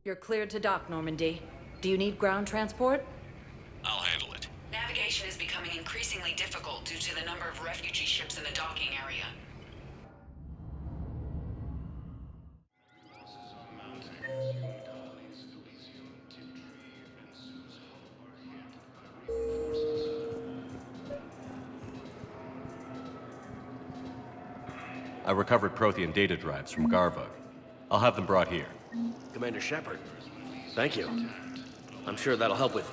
You're cleared to dock, Normandy. Do you need ground transport? I'll handle it. Navigation is becoming increasingly difficult due to the number of refugee ships in the docking area. I recovered Prothean data drives from Garvug. I'll have them brought here. Commander Shepard, thank you. I'm sure that'll help with,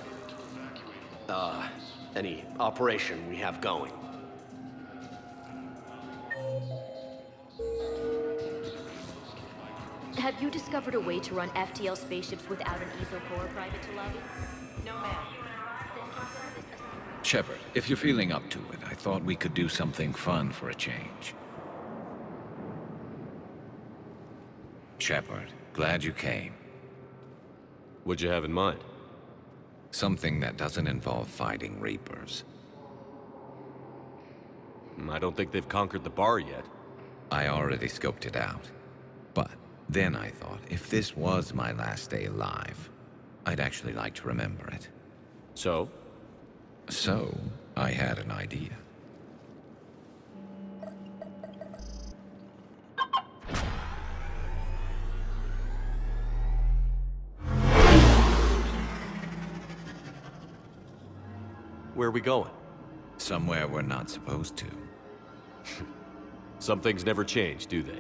any operation we have going. Have you discovered a way to run FTL spaceships without an ESO core private to lobby? No, ma'am. Shepard, if you're feeling up to it, I thought we could do something fun for a change. Shepard, glad you came. What'd you have in mind? Something that doesn't involve fighting Reapers. I don't think they've conquered the bar yet. I already scoped it out. But then I thought, if this was my last day alive, I'd actually like to remember it. So? So, I had an idea. Where are we going? Somewhere we're not supposed to. Some things never change, do they?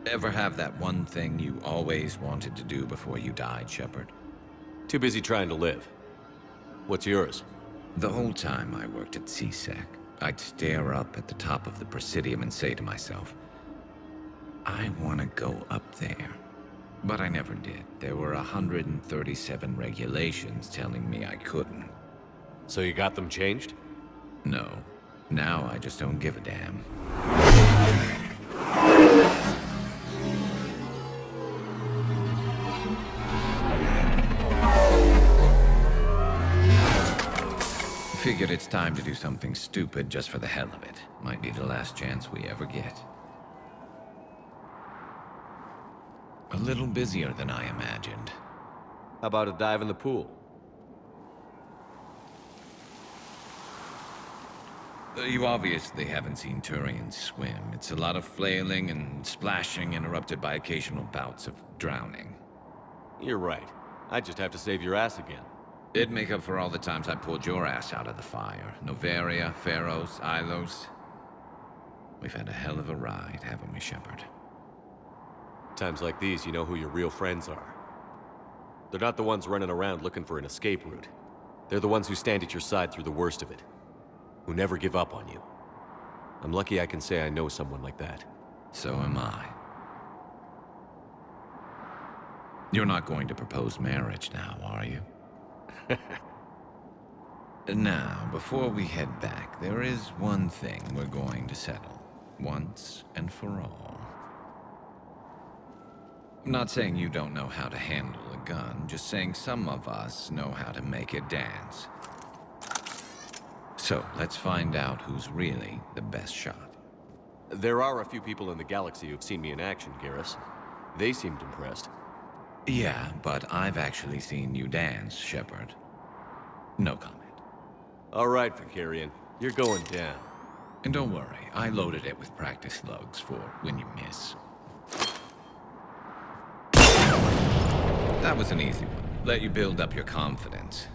Ever have that one thing you always wanted to do before you died, Shepard? Too busy trying to live. What's yours? The whole time I worked at CSEC, I'd stare up at the top of the Presidium and say to myself, I want to go up there. But I never did. There were 137 regulations telling me I couldn't. So you got them changed? No. Now I just don't give a damn. Figured it's time to do something stupid just for the hell of it. Might be the last chance we ever get. A little busier than I imagined. How about a dive in the pool? You obviously haven't seen Turians swim. It's a lot of flailing and splashing interrupted by occasional bouts of drowning. You're right. I just have to save your ass again. It'd make up for all the times I pulled your ass out of the fire. Noveria, Pharos, Ilos. We've had a hell of a ride, haven't we, Shepard? Times like these, you know who your real friends are. They're not the ones running around looking for an escape route. They're the ones who stand at your side through the worst of it. Who never give up on you. I'm lucky I can say I know someone like that. So am I. You're not going to propose marriage now, are you? Now, before we head back, there is one thing we're going to settle. Once and for all. I'm not saying you don't know how to handle a gun, just saying some of us know how to make it dance. So, let's find out who's really the best shot. There are a few people in the galaxy who've seen me in action, Garrus. They seemed impressed. Yeah, but I've actually seen you dance, Shepard. No comment. All right, Vicarian. You're going down. And don't worry, I loaded it with practice slugs for when you miss. That was an easy one. Let you build up your confidence.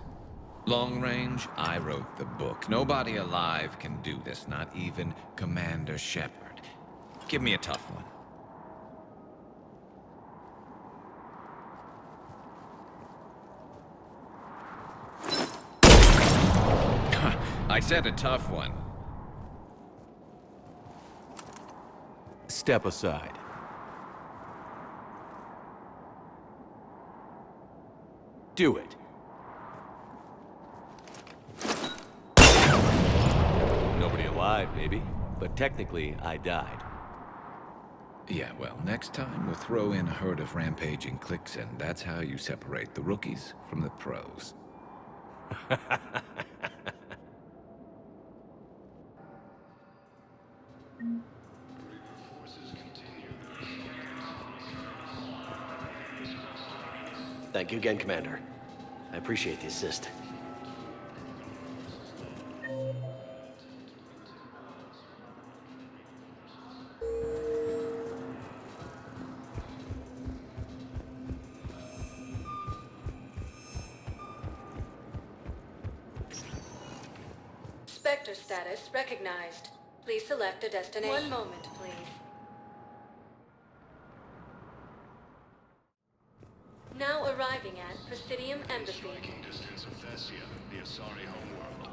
Long range, I wrote the book. Nobody alive can do this, not even Commander Shepard. Give me a tough one. I said a tough one. Step aside. Do it. Nobody alive, maybe. But technically, I died. Yeah, well, next time we'll throw in a herd of rampaging cliques, and that's how you separate the rookies from the pros. Thank you again, Commander. I appreciate the assist. Spectre status recognized. Please select a destination. One moment, please. Now arriving at Presidium Embassy. Striking distance of Thessia, the Asari homeworld.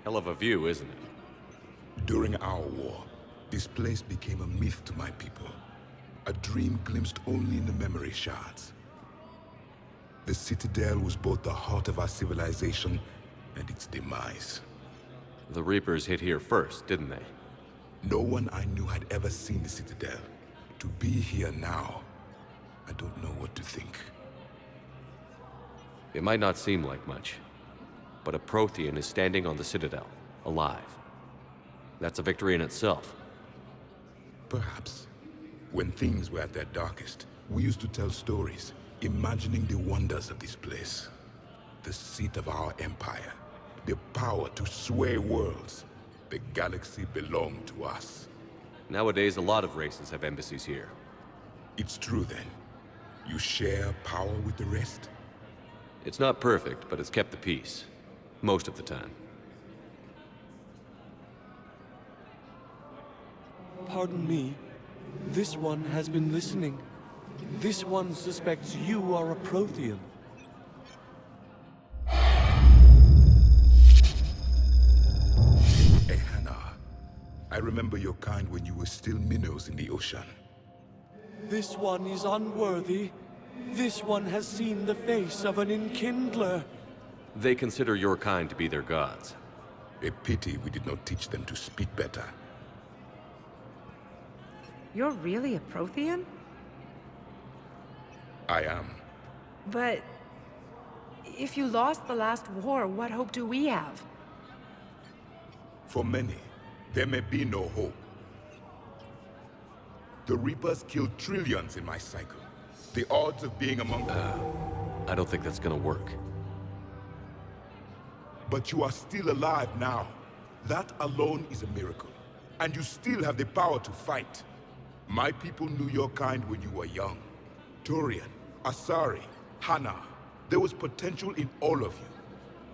Hell of a view, isn't it? During our war, this place became a myth to my people. A dream glimpsed only in the memory shards. The Citadel was both the heart of our civilization and its demise. The Reapers hit here first, didn't they? No one I knew had ever seen the Citadel. To be here now, I don't know what to think. It might not seem like much, but a Prothean is standing on the Citadel, alive. That's a victory in itself. Perhaps. When things were at their darkest, we used to tell stories, imagining the wonders of this place. The seat of our empire, the power to sway worlds. The galaxy belonged to us. Nowadays, a lot of races have embassies here. It's true then. You share power with the rest? It's not perfect, but it's kept the peace. Most of the time. Pardon me. This one has been listening. This one suspects you are a Prothean. Ehana, I remember your kind when you were still minnows in the ocean. This one is unworthy. This one has seen the face of an enkindler. They consider your kind to be their gods. A pity we did not teach them to speak better. You're really a Prothean? I am. But if you lost the last war, what hope do we have? For many, there may be no hope. The Reapers killed trillions in my cycle. The odds of being among them... I don't think that's gonna work. But you are still alive now. That alone is a miracle. And you still have the power to fight. My people knew your kind when you were young. Turian, Asari, Hana. There was potential in all of you.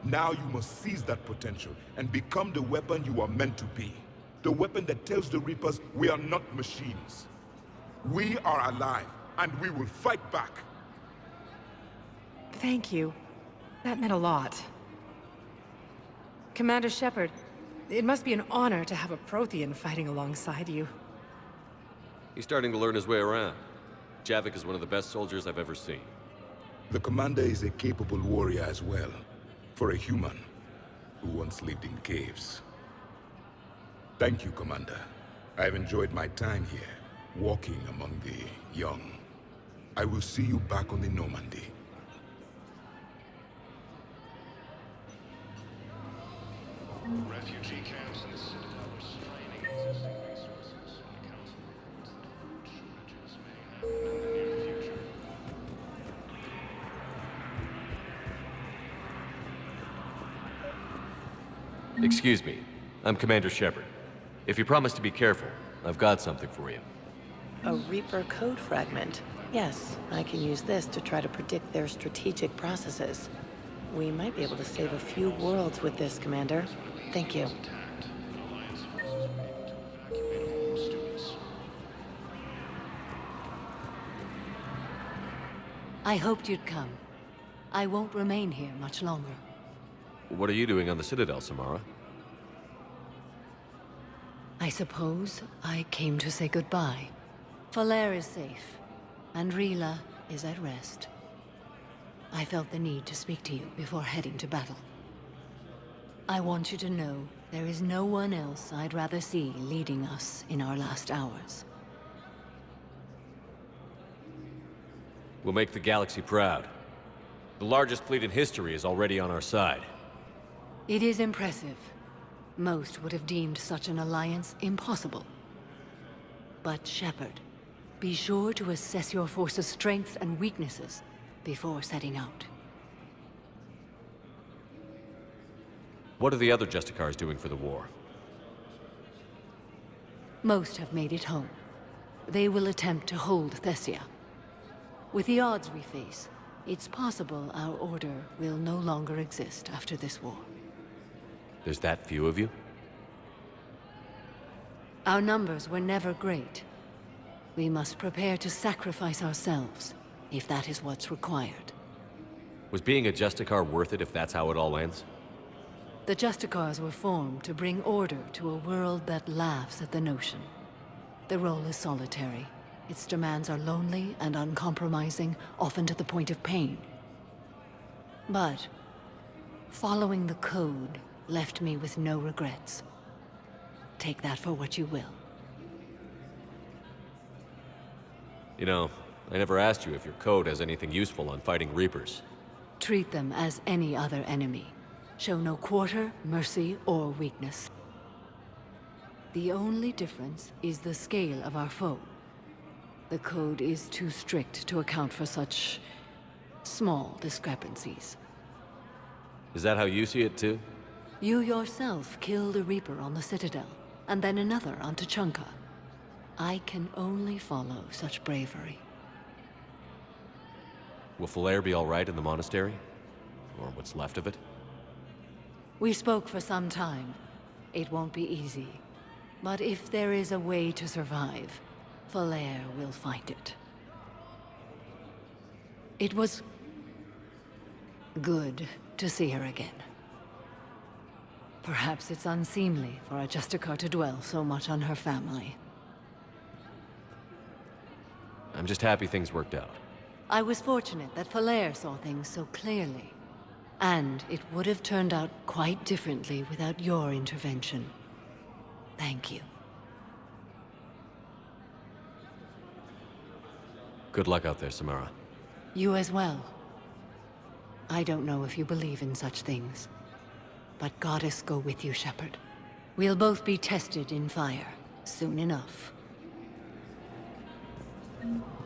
Now you must seize that potential and become the weapon you are meant to be. The weapon that tells the Reapers we are not machines. We are alive, and we will fight back. Thank you. That meant a lot. Commander Shepard, it must be an honor to have a Prothean fighting alongside you. He's starting to learn his way around. Javik is one of the best soldiers I've ever seen. The commander is a capable warrior as well, for a human who once lived in caves. Thank you, Commander. I've enjoyed my time here, walking among the young. I will see you back on the Normandy. Refugee camps in the Citadel are straining existing resources, and the Council reports that food shortages may happen in the near future. Excuse me. I'm Commander Shepard. If you promise to be careful, I've got something for you. A Reaper code fragment. Yes, I can use this to try to predict their strategic processes. We might be able to save a few worlds with this, Commander. Thank you. Alliance forces were able to evacuate all the students. I hoped you'd come. I won't remain here much longer. What are you doing on the Citadel, Samara? I suppose I came to say goodbye. Falair is safe, and Rila is at rest. I felt the need to speak to you before heading to battle. I want you to know there is no one else I'd rather see leading us in our last hours. We'll make the galaxy proud. The largest fleet in history is already on our side. It is impressive, Most would have deemed such an alliance impossible. But Shepard, be sure to assess your force's strengths and weaknesses before setting out. What are the other Justicars doing for the war? Most have made it home. They will attempt to hold Thessia. With the odds we face, it's possible our order will no longer exist after this war. There's that few of you? Our numbers were never great. We must prepare to sacrifice ourselves, if that is what's required. Was being a Justicar worth it if that's how it all ends? The Justicars were formed to bring order to a world that laughs at the notion. The role is solitary. Its demands are lonely and uncompromising, often to the point of pain. But following the code left me with no regrets. Take that for what you will. You know, I never asked you if your code has anything useful on fighting Reapers. Treat them as any other enemy. Show no quarter, mercy, or weakness. The only difference is the scale of our foe. The code is too strict to account for such small discrepancies. Is that how you see it too? You yourself killed a Reaper on the Citadel, and then another on Tuchanka. I can only follow such bravery. Will Falair be all right in the monastery? Or what's left of it? We spoke for some time. It won't be easy. But if there is a way to survive, Falair will find it. It was good to see her again. Perhaps it's unseemly for a Justicar to dwell so much on her family. I'm just happy things worked out. I was fortunate that Falair saw things so clearly. And it would have turned out quite differently without your intervention. Thank you. Good luck out there, Samara. You as well. I don't know if you believe in such things, but Goddess go with you, Shepard. We'll both be tested in fire, soon enough.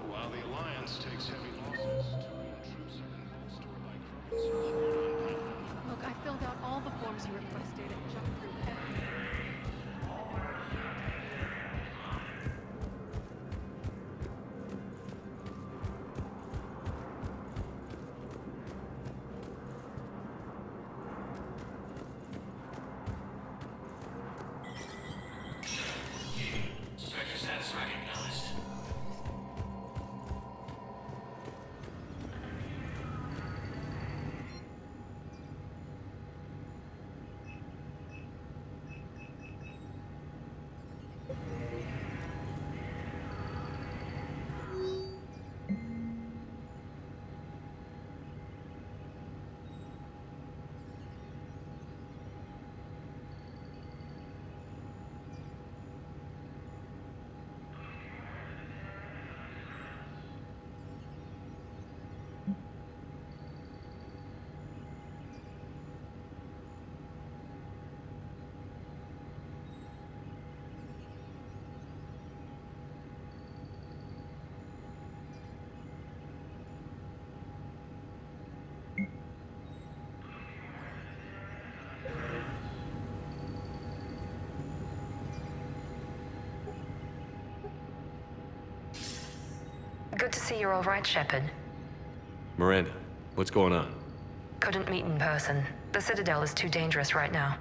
While the Alliance takes heavy losses, Turian troops are convinced or by Kronos. Look, I filled out all the forms you requested and jumped through everything. Spectre status recognized. Good to see you're all right, Shepard. Miranda, what's going on? Couldn't meet in person. The Citadel is too dangerous right now.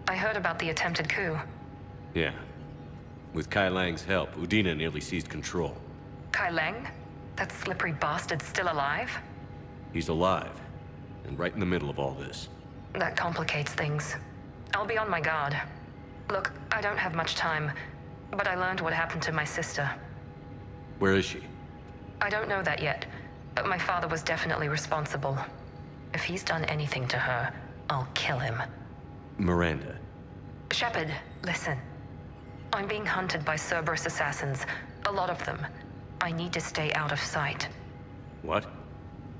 I heard about the attempted coup. Yeah. With Kai Lang's help, Udina nearly seized control. Kai Leng? That slippery bastard's still alive? He's alive, and right in the middle of all this. That complicates things. I'll be on my guard. Look, I don't have much time, but I learned what happened to my sister. Where is she? I don't know that yet, but my father was definitely responsible. If he's done anything to her, I'll kill him. Miranda. Shepard, listen. I'm being hunted by Cerberus assassins. A lot of them. I need to stay out of sight. What?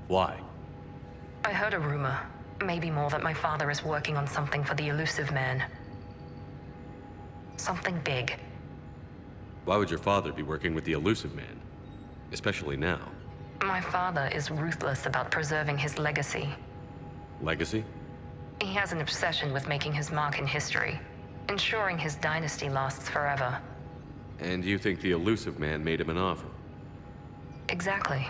Why? I heard a rumor, maybe more, that my father is working on something for the Elusive Man. Something big. Why would your father be working with the Elusive Man? Especially now. My father is ruthless about preserving his legacy. Legacy? He has an obsession with making his mark in history, ensuring his dynasty lasts forever. And you think the Elusive Man made him an offer? Exactly.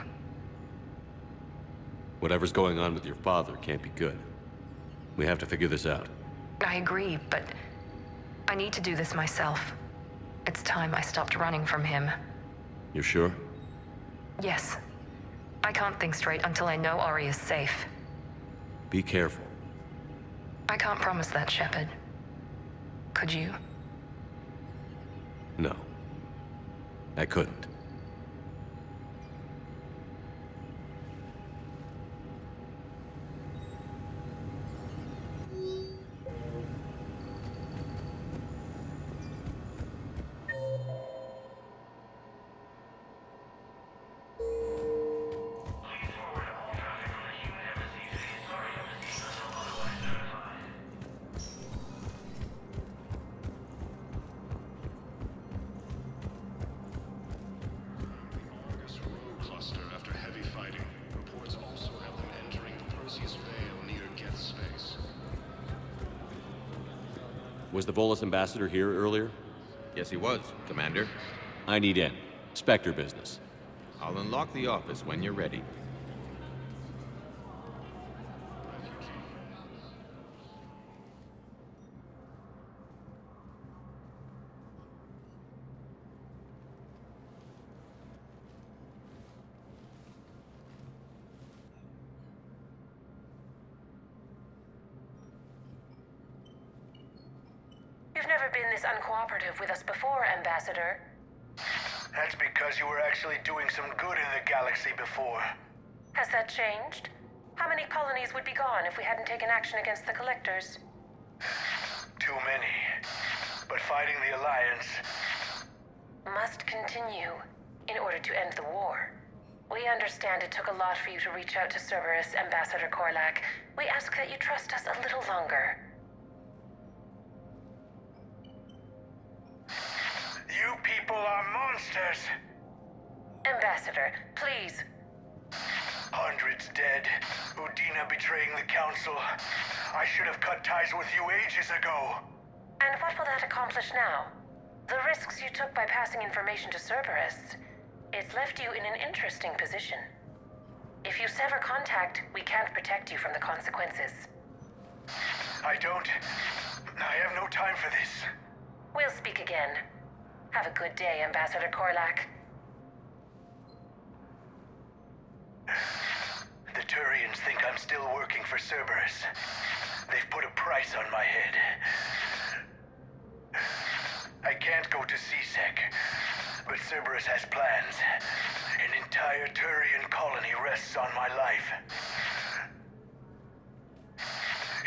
Whatever's going on with your father can't be good. We have to figure this out. I agree, but I need to do this myself. It's time I stopped running from him. You're sure? Yes. I can't think straight until I know Ori is safe. Be careful. I can't promise that, Shepard. Could you? No. I couldn't. Cluster after heavy fighting. Reports also have them entering the Perseus Vale near Geth space. Was the Volus ambassador here earlier? Yes, he was, Commander. I need in. Spectre business. I'll unlock the office when you're ready. You've never been this uncooperative with us before, Ambassador. That's because you were actually doing some good in the galaxy before. Has that changed? How many colonies would be gone if we hadn't taken action against the Collectors? Too many. But fighting the Alliance must continue in order to end the war. We understand it took a lot for you to reach out to Cerberus, Ambassador Korlak. We ask that you trust us a little longer. You people are monsters! Ambassador, please. Hundreds dead. Udina betraying the Council. I should have cut ties with you ages ago. And what will that accomplish now? The risks you took by passing information to Cerberus. It's left you in an interesting position. If you sever contact, we can't protect you from the consequences. I have no time for this. We'll speak again. Have a good day, Ambassador Korlak. The Turians think I'm still working for Cerberus. They've put a price on my head. I can't go to CSEC, but Cerberus has plans. An entire Turian colony rests on my life.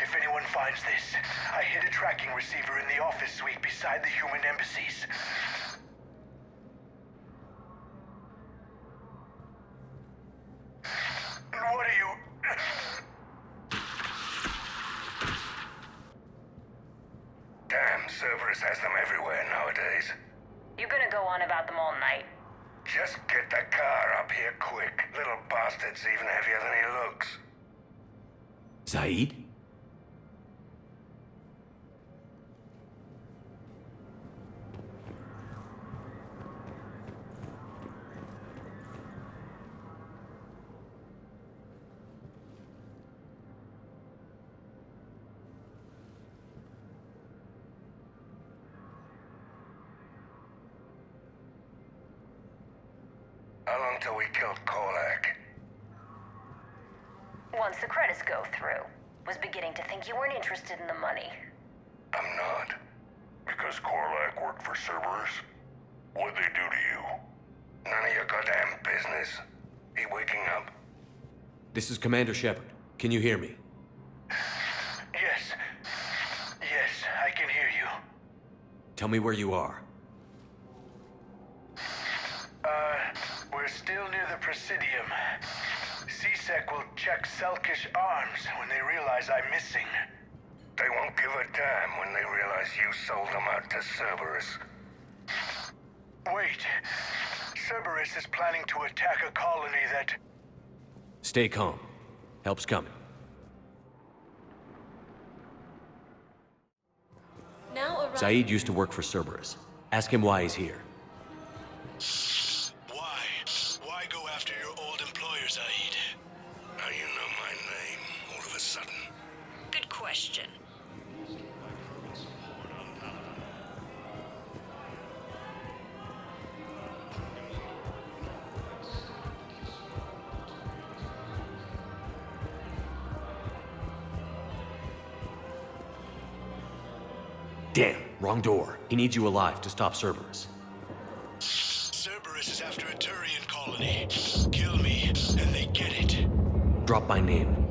If anyone finds this, I hid a tracking receiver in the office suite beside the human embassies. What are you... Damn, Cerberus has them everywhere nowadays. You gonna go on about them all night? Just get the car up here quick. Little bastard's even heavier than he looks. Zaid? How long till we killed Korlak? Once the credits go through. Was beginning to think you weren't interested in the money. I'm not. Because Korlak worked for Cerberus? What'd they do to you? None of your goddamn business. He waking up? This is Commander Shepard. Can you hear me? Yes. Yes, I can hear you. Tell me where you are. We're still near the Presidium. CSEC will check Selkish arms when they realize I'm missing. They won't give a damn when they realize you sold them out to Cerberus. Wait. Cerberus is planning to attack a colony that... Stay calm. Help's coming. Now arrive. Zaid used to work for Cerberus. Ask him why he's here. Why? Why go after your old employer, Zaid? How you know my name all of a sudden? Good question. Damn, wrong door. He needs you alive to stop Cerberus. Cerberus is after a Turian colony. Kill me, and they get it. Drop my name.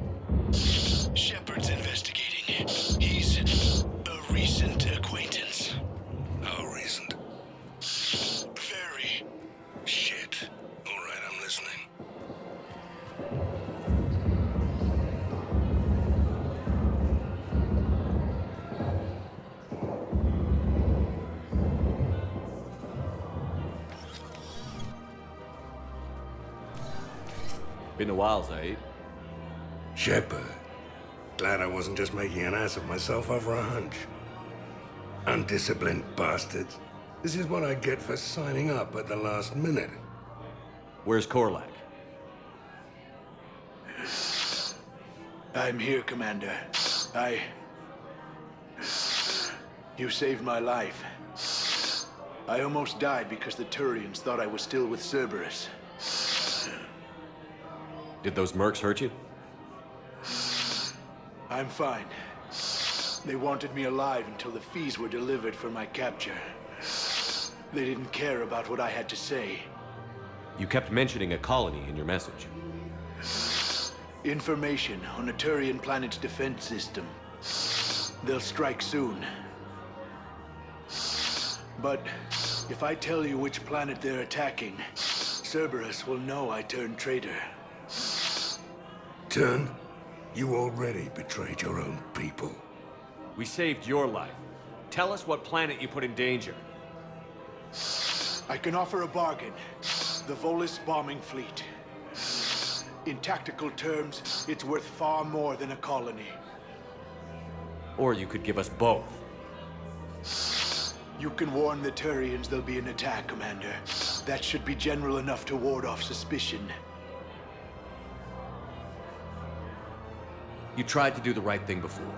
Shepard's investigating. He's a recent acquaintance. How recent? Very. Shit. All right, I'm listening. Been a while, Zaid. Shepard. Glad I wasn't just making an ass of myself over a hunch. Undisciplined bastards. This is what I get for signing up at the last minute. Where's Korlak? I'm here, Commander. You saved my life. I almost died because the Turians thought I was still with Cerberus. Did those mercs hurt you? I'm fine. They wanted me alive until the fees were delivered for my capture. They didn't care about what I had to say. You kept mentioning a colony in your message. Information on a Turian planet's defense system. They'll strike soon. But if I tell you which planet they're attacking, Cerberus will know I turned traitor. Turn? You already betrayed your own people. We saved your life. Tell us what planet you put in danger. I can offer a bargain. The Volus bombing fleet. In tactical terms, it's worth far more than a colony. Or you could give us both. You can warn the Turians there'll be an attack, Commander. That should be general enough to ward off suspicion. You tried to do the right thing before.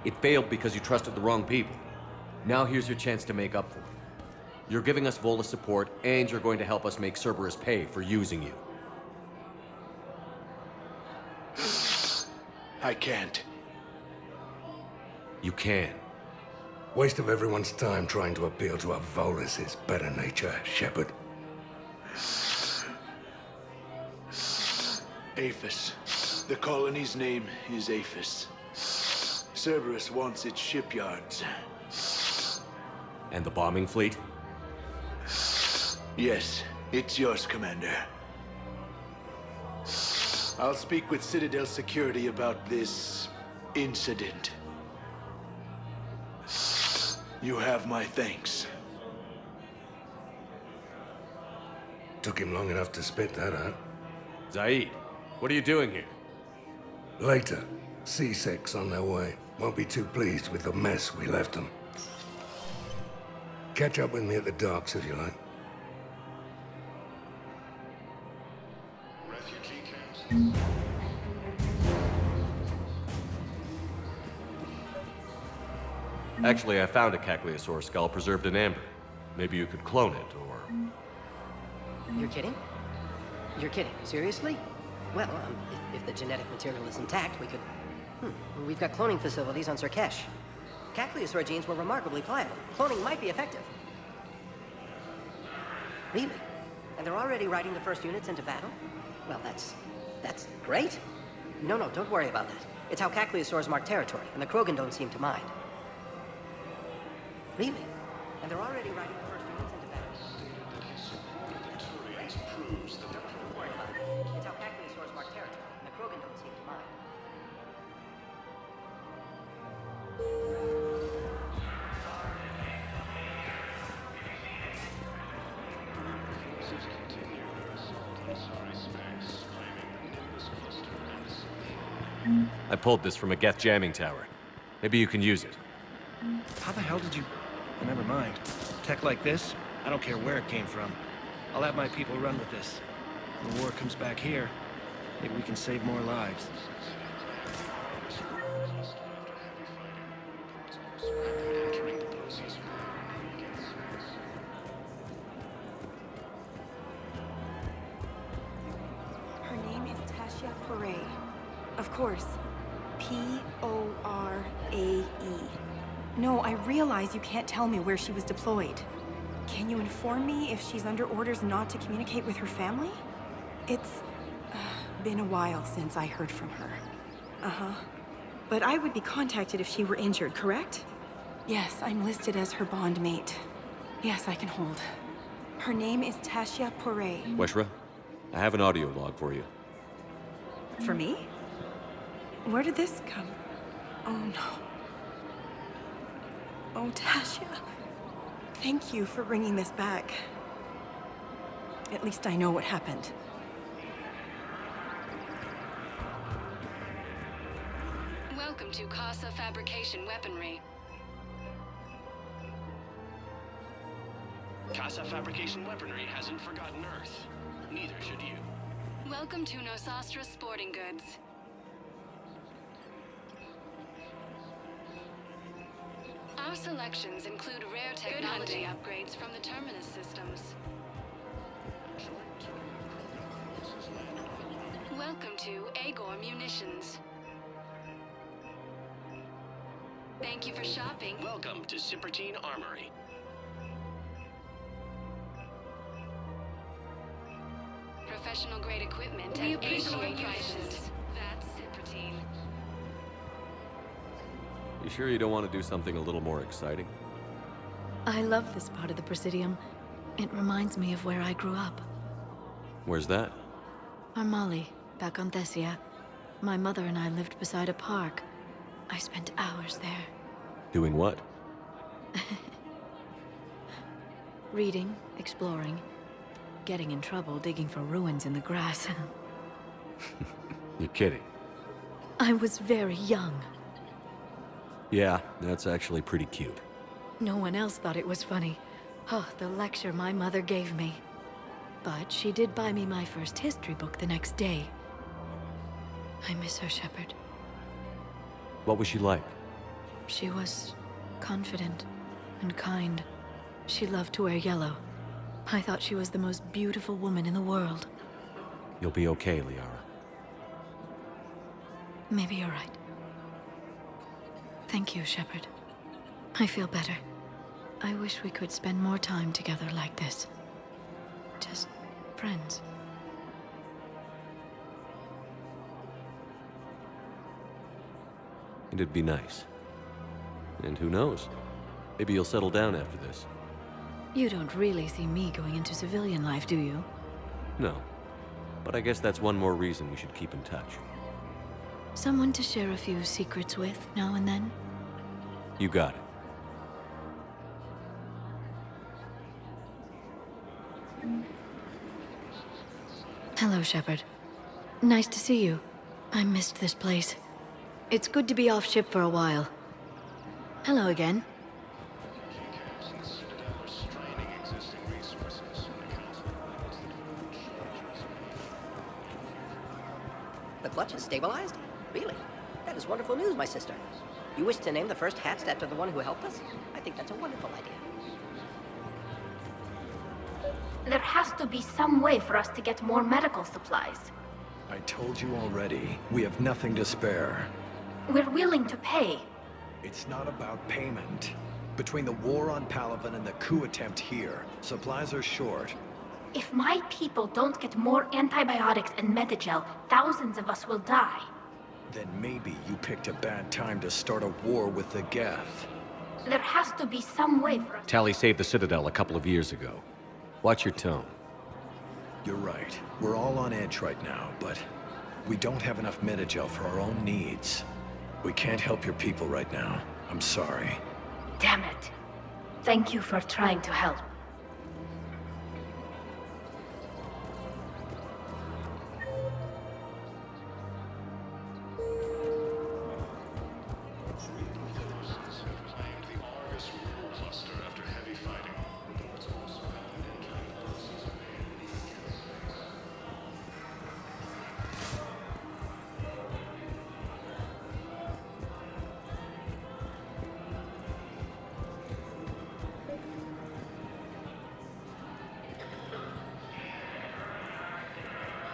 It failed because you trusted the wrong people. Now here's your chance to make up for it. You're giving us Volus support, and you're going to help us make Cerberus pay for using you. I can't. You can. Waste of everyone's time trying to appeal to a Volus's better nature, Shepard. Aphis. The colony's name is Aphis. Cerberus wants its shipyards. And the bombing fleet? Yes, it's yours, Commander. I'll speak with Citadel security about this incident. You have my thanks. Took him long enough to spit that out. Zaid, what are you doing here? Later, C-Sec's on their way. Won't be too pleased with the mess we left them. Catch up with me at the docks if you like. Refugee camps. Actually, I found a Cagliasaur skull preserved in amber. Maybe you could clone it, or... You're kidding? You're kidding. Seriously? Well, if the genetic material is intact, we could... We've got cloning facilities on Surkesh. Cagliasaur genes were remarkably pliable. Cloning might be effective. Really? And they're already riding the first units into battle? Well, that's great. No, don't worry about that. It's how Cagliasaurs mark territory, and the Krogan don't seem to mind. Really? And they're already riding the first units into battle. Turians proves that Don't worry about it. It's how Cagliasaurs mark territory, and the Krogan don't seem to mind. I pulled this from a Geth jamming tower. Maybe you can use it. How the hell did you... Oh, never mind. Tech like this, I don't care where it came from. I'll have my people run with this. When the war comes back here, maybe we can save more lives. Her name is Tasha Poray. Of course. P-O-R-A-E. No, I realize you can't tell me where she was deployed. Can you inform me if she's under orders not to communicate with her family? It's been a while since I heard from her. Uh-huh. But I would be contacted if she were injured, correct? Yes, I'm listed as her bond mate. Yes, I can hold. Her name is Tasha Poray. Weshra, I have an audio log for you. For me? Where did this come? Oh, no. Oh, Tasha. Thank you for bringing this back. At least I know what happened. Welcome to Casa Fabrication Weaponry. Casa Fabrication Weaponry hasn't forgotten Earth. Neither should you. Welcome to Nosastra Sporting Goods. Our selections include rare technology upgrades from the Terminus systems. Welcome to Agor Munitions. Thank you for shopping. Welcome to Cypertine Armory. Professional grade equipment and appreciate prices. That's Cypertine. You sure you don't want to do something a little more exciting? I love this part of the Presidium. It reminds me of where I grew up. Where's that? Armali, back on Thessia. My mother and I lived beside a park. I spent hours there. Doing what? Reading, exploring, getting in trouble digging for ruins in the grass. You're kidding. I was very young. Yeah, that's actually pretty cute. No one else thought it was funny. Oh, the lecture my mother gave me. But she did buy me my first history book the next day. I miss her, Shepard. What was she like? She was confident and kind. She loved to wear yellow. I thought she was the most beautiful woman in the world. You'll be okay, Liara. Maybe you're right. Thank you, Shepard. I feel better. I wish we could spend more time together like this. Just friends. It'd be nice. And who knows? Maybe you'll settle down after this. You don't really see me going into civilian life, do you? No. But I guess that's one more reason we should keep in touch. Someone to share a few secrets with now and then? You got it. Hello, Shepard. Nice to see you. I missed this place. It's good to be off ship for a while. Hello again. The clutch is stabilized? Really? That is wonderful news, my sister. You wish to name the first hatched after the one who helped us? I think that's a wonderful idea. There has to be some way for us to get more medical supplies. I told you already, we have nothing to spare. We're willing to pay. It's not about payment. Between the war on Palaven and the coup attempt here, supplies are short. If my people don't get more antibiotics and Medigel, thousands of us will die. Then maybe you picked a bad time to start a war with the Geth. There has to be some way for us. Tali saved the Citadel a couple of years ago. Watch your tone. You're right. We're all on edge right now, but we don't have enough Medigel for our own needs. We can't help your people right now. I'm sorry. Damn it. Thank you for trying to help.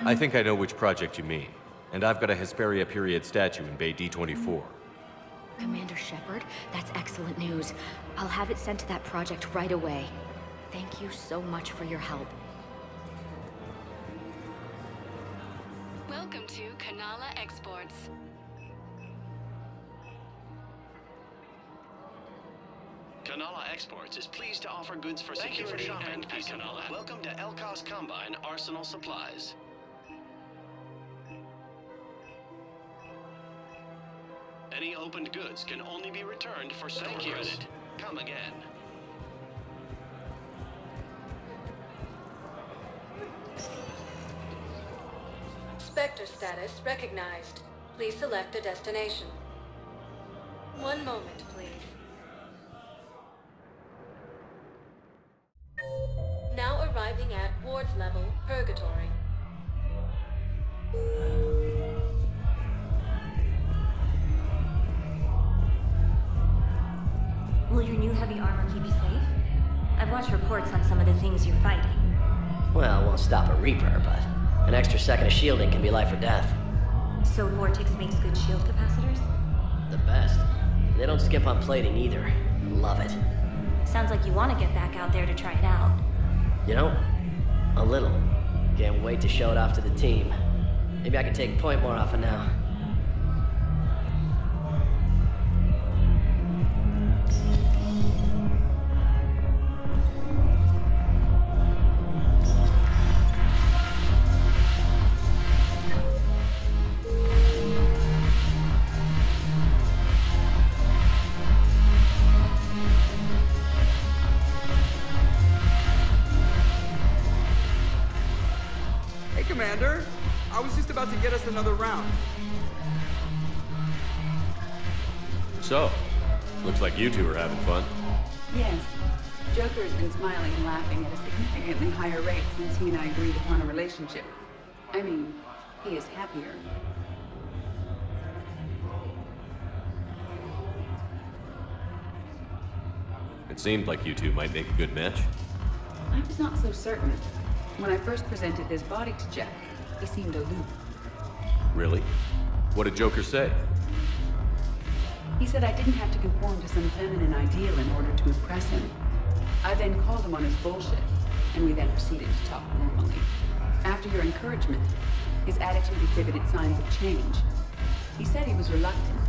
I think I know which project you mean. And I've got a Hesperia period statue in Bay D24. Commander Shepard, that's excellent news. I'll have it sent to that project right away. Thank you so much for your help. Welcome to Kanala Exports. Kanala Exports is pleased to offer goods for Thank you for security shopping and at peace. Kanala. Welcome to Elkos Combine Arsenal Supplies. Any opened goods can only be returned for silver credit. Come again. Spectre status recognized. Please select a destination. One moment, please. Now arriving at Ward's level, Purgatory. Will your new heavy armor keep you safe? I've watched reports on some of the things you're fighting. Well, it won't stop a Reaper, but an extra second of shielding can be life or death. So Vortex makes good shield capacitors? The best. They don't skimp on plating either. Love it. Sounds like you want to get back out there to try it out. You know, a little. Can't wait to show it off to the team. Maybe I can take point more often now. Commander. I was just about to get us another round. So, looks like you two are having fun. Yes. Joker's been smiling and laughing at a significantly higher rate since he and I agreed upon a relationship. I mean, he is happier. It seemed like you two might make a good match. I was not so certain. When I first presented this body to Jeff, he seemed aloof. Really? What did Joker say? He said I didn't have to conform to some feminine ideal in order to impress him. I then called him on his bullshit, and we then proceeded to talk normally. After your encouragement, his attitude exhibited signs of change. He said he was reluctant,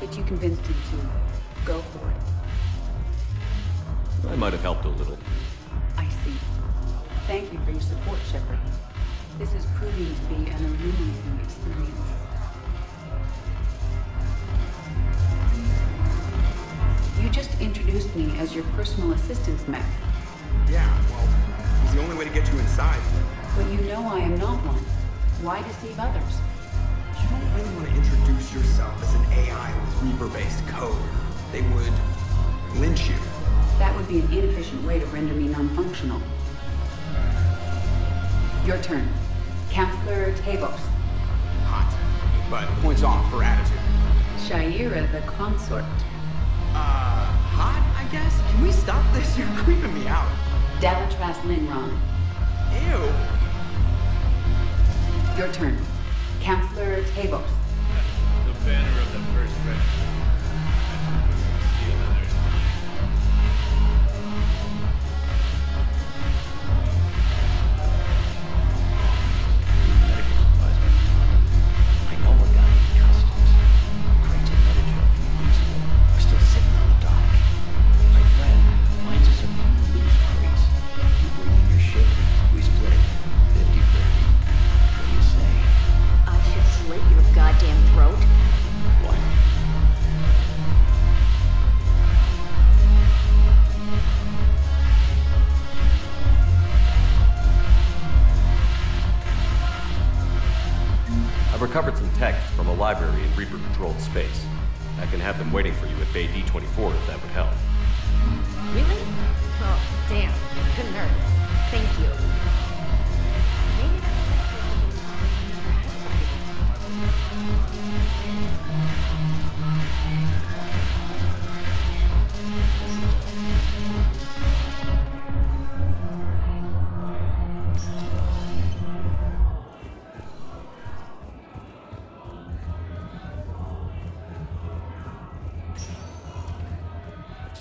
but you convinced him to go for it. I might have helped a little. I see. Thank you for your support, Shepard. This is proving to be an illuminating experience. You just introduced me as your personal assistance mech. Yeah, well, it was the only way to get you inside. But you know I am not one. Why deceive others? You don't really want to introduce yourself as an AI with Reaper-based code. They would lynch you. That would be an inefficient way to render me non-functional. Your turn. Counselor Tavos. Hot, but points off for attitude. Shaira the consort. Hot, I guess? Can we stop this? You're creeping me out. Dalatras Linron. Ew. Your turn. Counselor Tavos. The banner of the first regiment. Steal others' I know a guy in customs. Crates of Metajob from Eastwood are still sitting on the dock. My friend finds us a few loose crates. You bring in your ship, we split it. 50-50. What do you say? I should slit your goddamn throat. What? I've recovered some texts from a library in Reaper-controlled space. I can have them waiting for you at Bay D24 if that would help. Really? Oh, damn. Couldn't hurt. Thank you. Maybe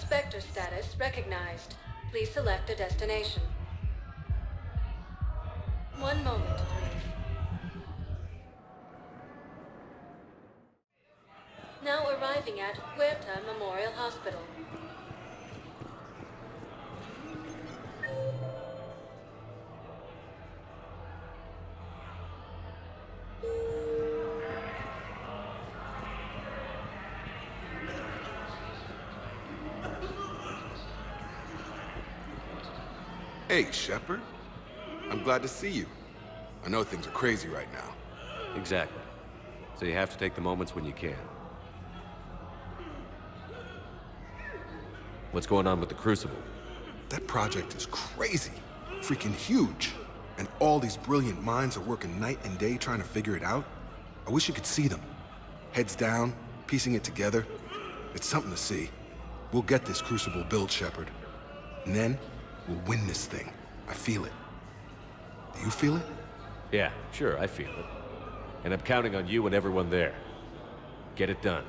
Spectre status recognized. Please select a destination. One moment, please. Now arriving at Huerta Memorial Hospital. Hey, Shepard. I'm glad to see you. I know things are crazy right now. Exactly. So you have to take the moments when you can. What's going on with the Crucible? That project is crazy. Freaking huge. And all these brilliant minds are working night and day trying to figure it out. I wish you could see them. Heads down, piecing it together. It's something to see. We'll get this Crucible built, Shepard. And then, we'll win this thing. I feel it. Do you feel it? Yeah, sure, I feel it. And I'm counting on you and everyone there. Get it done.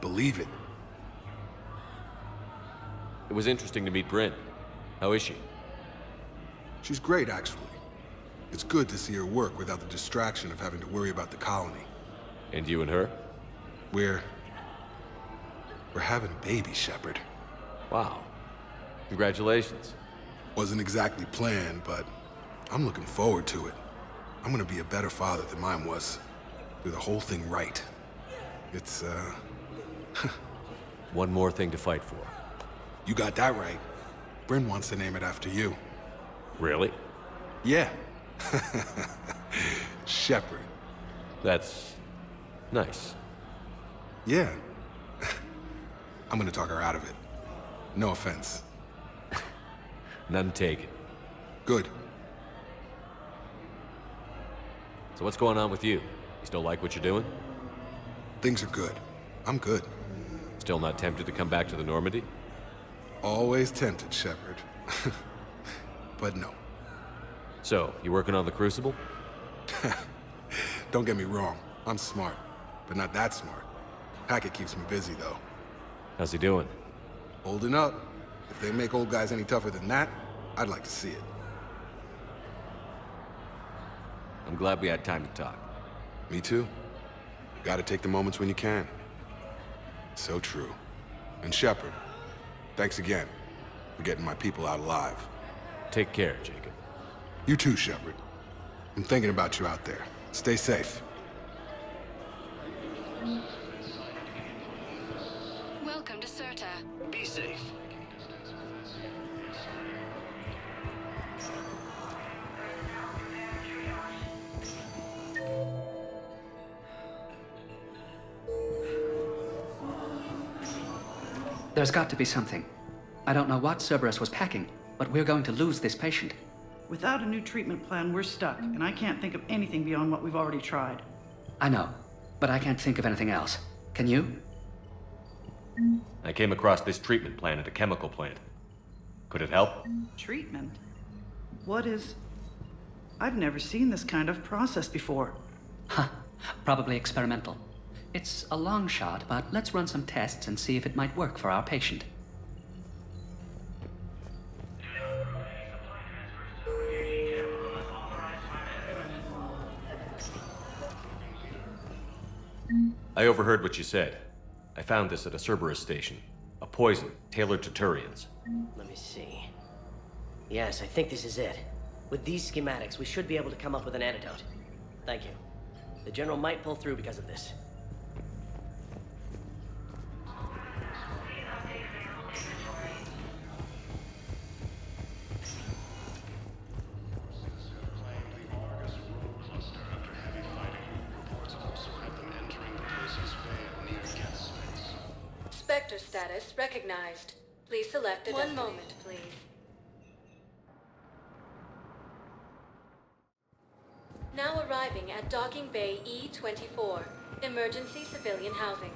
Believe it. It was interesting to meet Bryn. How is she? She's great, actually. It's good to see her work without the distraction of having to worry about the colony. And you and her? We're having a baby, Shepard. Wow. Congratulations. Wasn't exactly planned, but I'm looking forward to it. I'm gonna be a better father than mine was. Do the whole thing right. It's, One more thing to fight for. You got that right. Bryn wants to name it after you. Really? Yeah. Shepard. That's nice. Yeah. I'm gonna talk her out of it. No offense. None taken. Good. So what's going on with you? You still like what you're doing? Things are good. I'm good. Still not tempted to come back to the Normandy? Always tempted, Shepard. But no. So, you working on the Crucible? Don't get me wrong. I'm smart, but not that smart. Hackett keeps me busy, though. How's he doing? Holding up. If they make old guys any tougher than that, I'd like to see it. I'm glad we had time to talk. Me too. Gotta take the moments when you can. So true. And Shepard, thanks again for getting my people out alive. Take care, Jacob. You too, Shepard. I'm thinking about you out there. Stay safe. Welcome to Cirta. Be safe. There's got to be something. I don't know what Cerberus was packing, but we're going to lose this patient. Without a new treatment plan, we're stuck, and I can't think of anything beyond what we've already tried. I know, but I can't think of anything else. Can you? I came across this treatment plan at a chemical plant. Could it help? Treatment? What is... I've never seen this kind of process before. Huh. Probably experimental. It's a long shot, but let's run some tests and see if it might work for our patient. I overheard what you said. I found this at a Cerberus station. A poison tailored to Turians. Let me see. Yes, I think this is it. With these schematics, we should be able to come up with an antidote. Thank you. The General might pull through because of this. Spectre status recognized. Please select a destination. One moment, please. Now arriving at Docking Bay E-24, emergency civilian housing.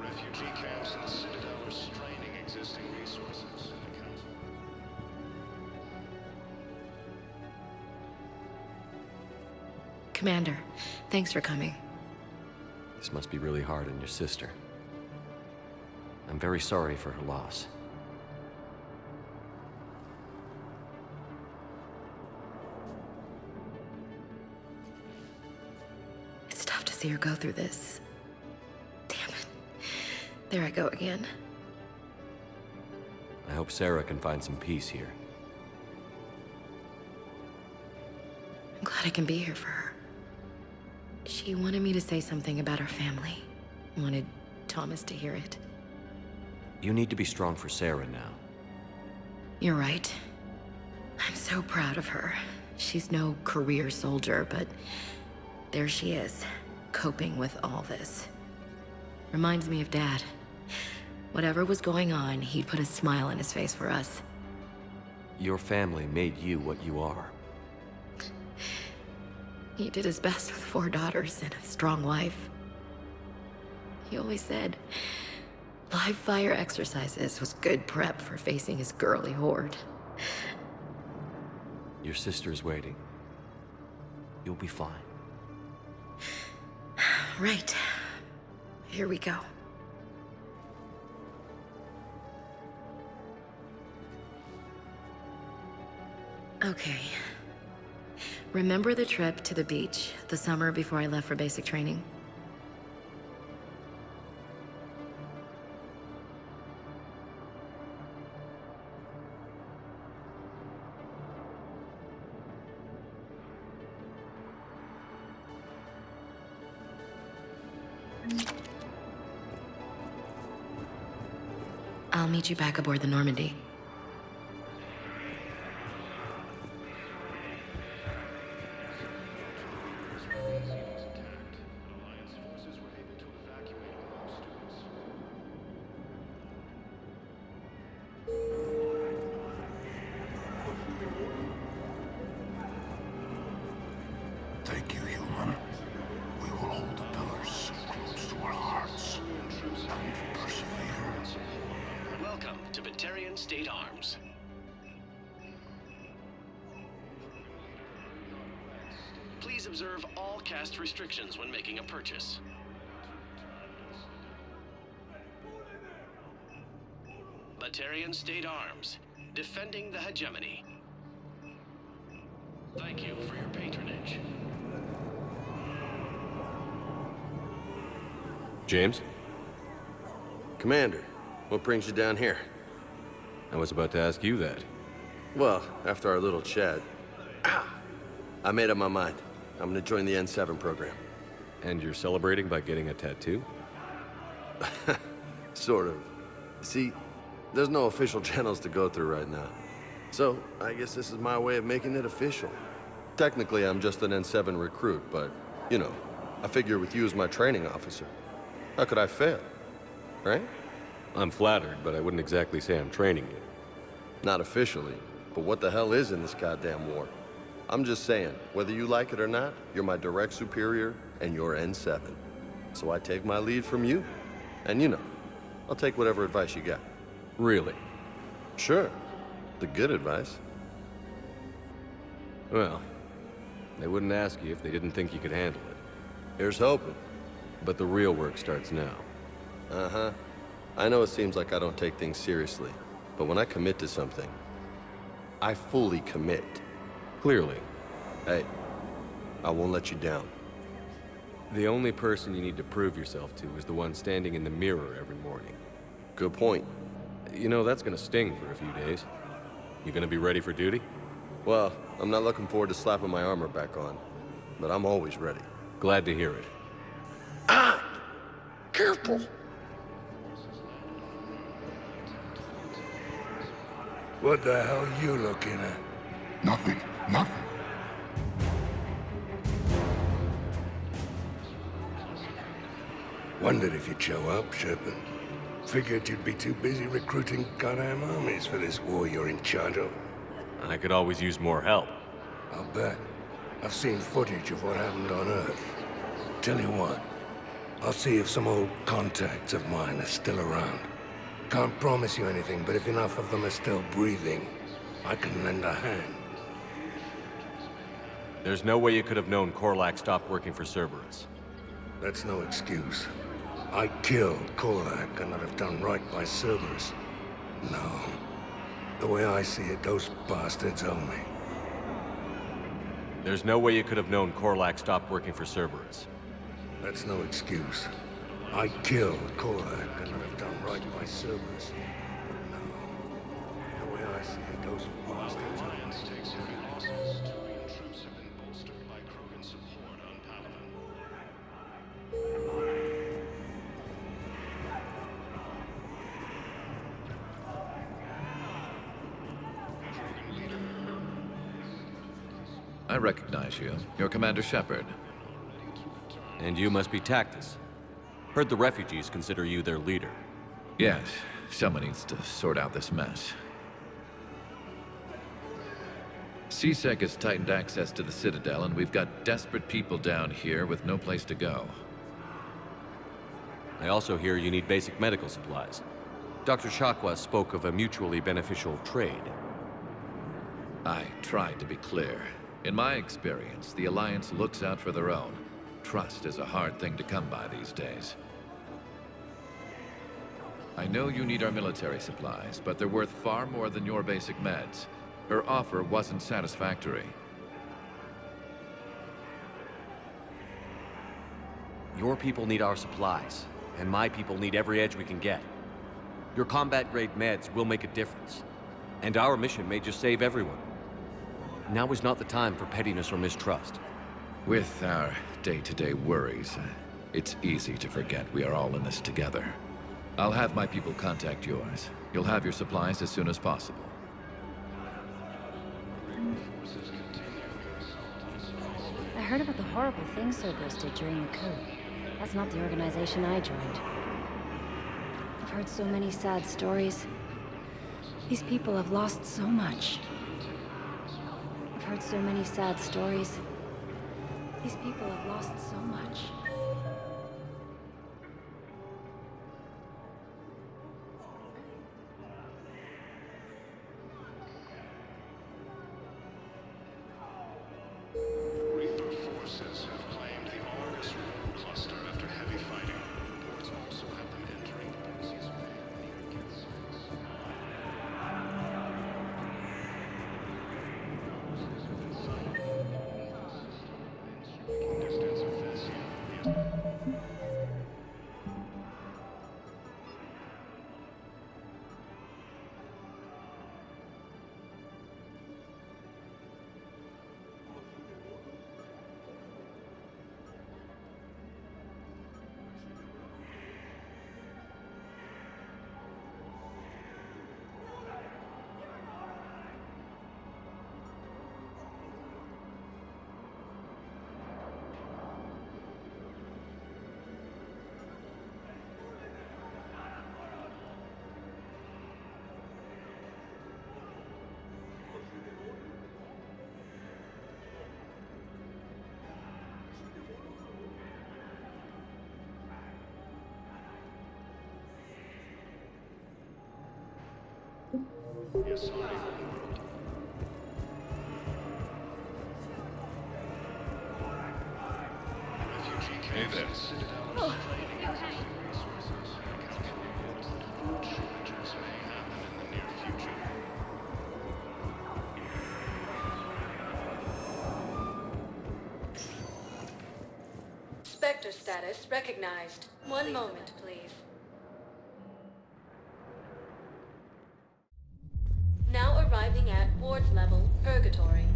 Refugee camps in the Citadel are straining existing resources. Commander, thanks for coming. This must be really hard on your sister. I'm very sorry for her loss. It's tough to see her go through this. Damn it. There I go again. I hope Sarah can find some peace here. I'm glad I can be here for her. She wanted me to say something about her family. Wanted Thomas to hear it. You need to be strong for Sarah now. You're right. I'm so proud of her. She's no career soldier, but there she is, coping with all this. Reminds me of Dad. Whatever was going on, he'd put a smile on his face for us. Your family made you what you are. He did his best with 4 daughters and a strong wife. He always said live fire exercises was good prep for facing his girly horde. Your sister's waiting. You'll be fine. Right. Here we go. Okay. Remember the trip to the beach the summer before I left for basic training? I'll meet you back aboard the Normandy. Thank you, human. We will hold the pillars close to our hearts and persevere. Welcome to Batarian State Arms. Please observe all caste restrictions when making a purchase. Batarian State Arms, defending the hegemony. Thank you for your patronage. James? Commander, what brings you down here? I was about to ask you that. Well, after our little chat, I made up my mind. I'm gonna join the N7 program. And you're celebrating by getting a tattoo? Sort of. See, there's no official channels to go through right now. So, I guess this is my way of making it official. Technically, I'm just an N7 recruit, but, you know, I figure with you as my training officer, how could I fail? Right? I'm flattered, but I wouldn't exactly say I'm training you. Not officially, but what the hell is in this goddamn war? I'm just saying, whether you like it or not, you're my direct superior, and you're N7. So I take my lead from you, and you know, I'll take whatever advice you got. Really? Sure. The good advice. Well, they wouldn't ask you if they didn't think you could handle it. Here's hoping. But the real work starts now. Uh-huh. I know it seems like I don't take things seriously, but when I commit to something, I fully commit. Clearly. Hey, I won't let you down. The only person you need to prove yourself to is the one standing in the mirror every morning. Good point. You know, that's gonna sting for a few days. You gonna be ready for duty? Well, I'm not looking forward to slapping my armor back on, but I'm always ready. Glad to hear it. Careful. What the hell are you looking at? Nothing. Nothing. Wondered if you'd show up, Shepard. Figured you'd be too busy recruiting goddamn armies for this war you're in charge of. I could always use more help. I'll bet. I've seen footage of what happened on Earth. Tell you what, I'll see if some old contacts of mine are still around. Can't promise you anything, but if enough of them are still breathing, I can lend a hand. There's no way you could have known Korlak stopped working for Cerberus. That's no excuse. I killed Korlak and I'd have done right by Cerberus. No. The way I see it, those bastards owe me. There's no way you could have known Korlak stopped working for Cerberus. That's no excuse. I killed Korlak and I'd have done right by Cerberus. No. The way I see it, those bastards owe me. Alliance takes heavy losses. Turian troops have been bolstered by Krogan support on Palaven. I recognize you. You're Commander Shepard. And you must be Tactus. Heard the refugees consider you their leader. Yes, someone needs to sort out this mess. CSEC has tightened access to the Citadel, and we've got desperate people down here with no place to go. I also hear you need basic medical supplies. Dr. Shakwa spoke of a mutually beneficial trade. I tried to be clear. In my experience, the Alliance looks out for their own. Trust is a hard thing to come by these days. I know you need our military supplies, but they're worth far more than your basic meds. Her offer wasn't satisfactory. Your people need our supplies, and my people need every edge we can get. Your combat-grade meds will make a difference, and our mission may just save everyone. Now is not the time for pettiness or mistrust. With our day-to-day worries, it's easy to forget we are all in this together. I'll have my people contact yours. You'll have your supplies as soon as possible. I heard about the horrible things Cerberus did during the coup. That's not the organization I joined. I've heard so many sad stories. These people have lost so much. I've heard so many sad stories. These people have lost so much. Reaper forces have claimed the August Road cluster after heavy fighting. Reports also have them entering the Boxes Bay near Gets. Yes, sorry. Refugee camps at Citadel are straining resources. Council reports that food shortages may happen in the near future. Spectre status recognized. One moment, please. Now arriving at Ward's level, Purgatory.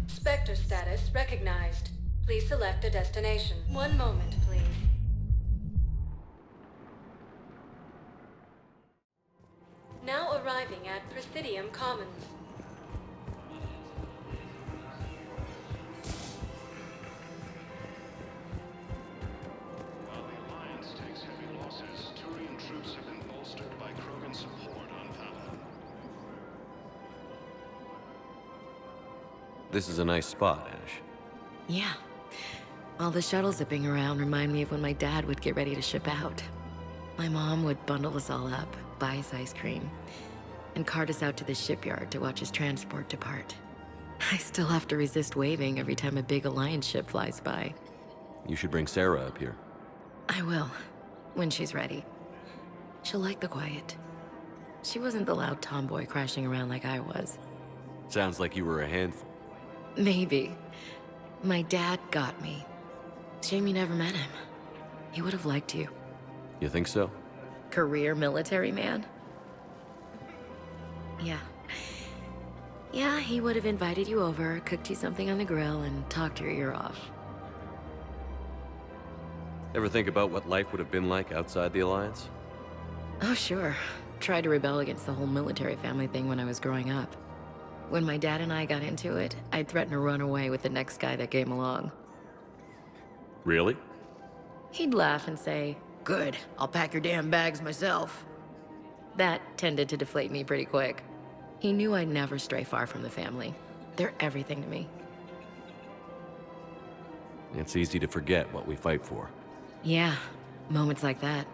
Spectre status recognized. Please select a destination. One moment, please. Now arriving at Presidium Commons. While the Alliance takes heavy losses, Turian troops have been bolstered by Krogan support on Palaven. This is a nice spot, Ash. Yeah. All the shuttles zipping around remind me of when my dad would get ready to ship out. My mom would bundle us all up, buy us ice cream, and cart us out to the shipyard to watch his transport depart. I still have to resist waving every time a big Alliance ship flies by. You should bring Sarah up here. I will, when she's ready. She'll like the quiet. She wasn't the loud tomboy crashing around like I was. Sounds like you were a handful. Maybe. My dad got me. Shame you never met him. He would have liked you. You think so? Career military man? Yeah. Yeah, he would have invited you over, cooked you something on the grill, and talked your ear off. Ever think about what life would have been like outside the Alliance? Oh, sure. Tried to rebel against the whole military family thing when I was growing up. When my dad and I got into it, I'd threaten to run away with the next guy that came along. Really? He'd laugh and say, "Good, I'll pack your damn bags myself." That tended to deflate me pretty quick. He knew I'd never stray far from the family. They're everything to me. It's easy to forget what we fight for. Yeah, moments like that.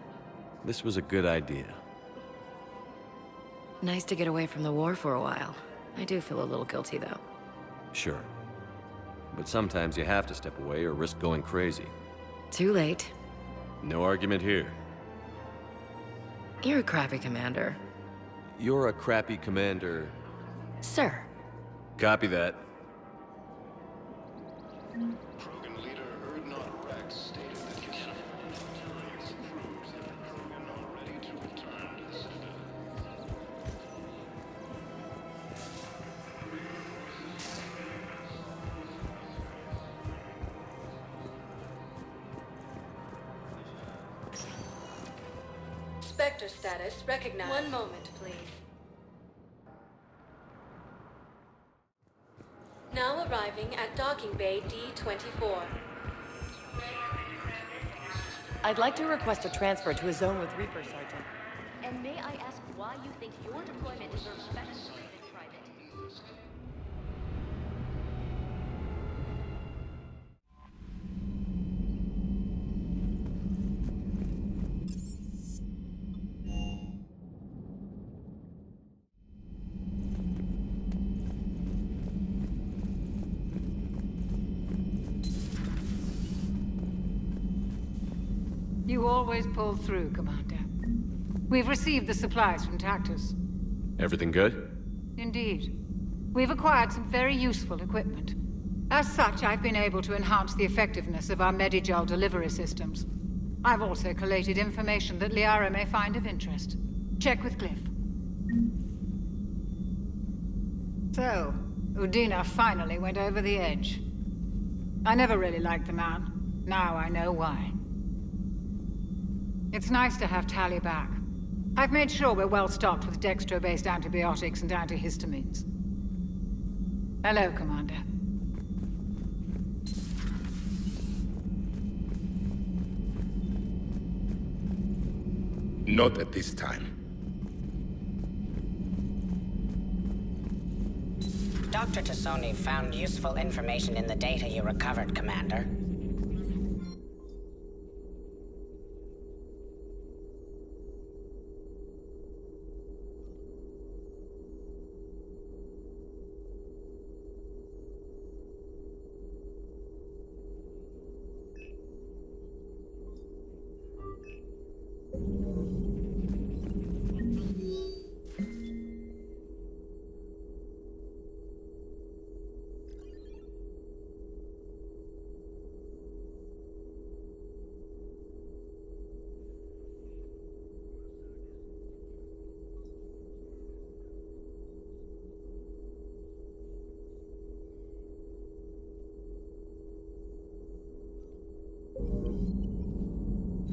This was a good idea. Nice to get away from the war for a while. I do feel a little guilty, though. Sure. But sometimes you have to step away or risk going crazy. Too late. No argument here. You're a crappy commander. You're a crappy commander. Sir. Copy that. Krogan leader Erdnot Rex stated that Citadel proved that the Krogan are ready to return to the Citadel. Spectre status recognized. One moment, please. Now arriving at docking bay D-24. I'd like to request a transfer to a zone with Reaper, Sergeant. And may I ask why you think your deployment deserves better than private? You always pull through, Commander. We've received the supplies from Tactus. Everything good? Indeed. We've acquired some very useful equipment. As such, I've been able to enhance the effectiveness of our Medigel delivery systems. I've also collated information that Liara may find of interest. Check with Glyph. So, Udina finally went over the edge. I never really liked the man. Now I know why. It's nice to have Tali back. I've made sure we're well stocked with dextro-based antibiotics and antihistamines. Hello, Commander. Not at this time. Dr. Tassoni found useful information in the data you recovered, Commander.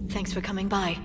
Thanks for coming by.